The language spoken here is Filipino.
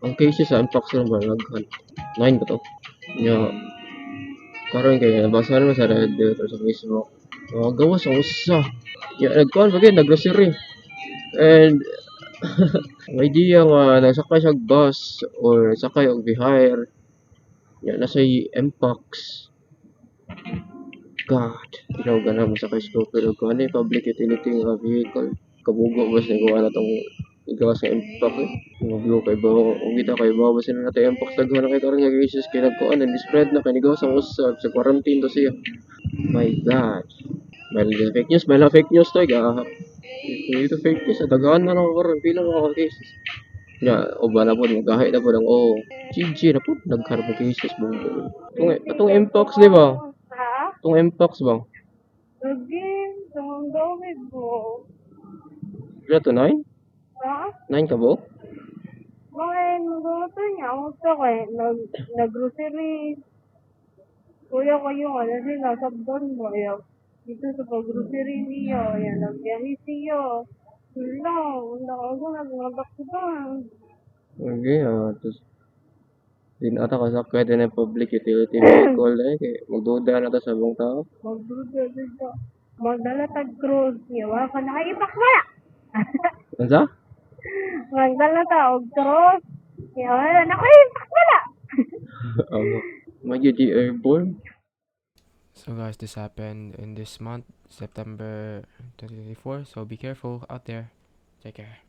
ang cases sa Mpox lang ba naghan 9 ba to? Nya karon kay nabasa naman sa Reddit or sa Facebook. Mga gawas ang usa. Ya nagkuhan pa gyud nag-grocery. And ang idea nga nagsakay siya og bus or sakay og behire. Ya na say Mpox. God, ikaw ganang mo sakay stupid og kuan public utility nga vehicle. Kabugo bas ni kuha na tong igawas sa Mpox. Mabiyo kay ba ug kita kay ba basin na tayo Mpox daghan na kay karon nga cases kay nagkuan and spread na kay nigawas ang usab sa quarantine to siya. My God. May fake news to ga. Ito fake news, daghan na lang karon pila mga cases. Ya, uba na po magahi na po ng GG na po nagkaroon ng cases buong. Atong Mpox di ba? Ha? Atong Mpox ba? Lagi, ang dami po. Pila to 9? Ha? 9 ka ba? Bakit nagluto niya? Ako sa kay nag-grocery. Kuya kayo nga na sila sabon mo. Dito sa pag-grocery niyo. Yan, nagbiyahe siyo. Wala ako naglabak-sabang. Okay, tapos din ata kasakay din ng public utility vehicle kay magduda na to sa buong tao. Magduda dito. Magdala tag-cruise niya. Wala ka nakaipak wala. Unsa? Magdala ta og cruise. Wala nakaipak wala. May UG airborne. So guys, this happened in this month, September 2024. So be careful out there. Take care.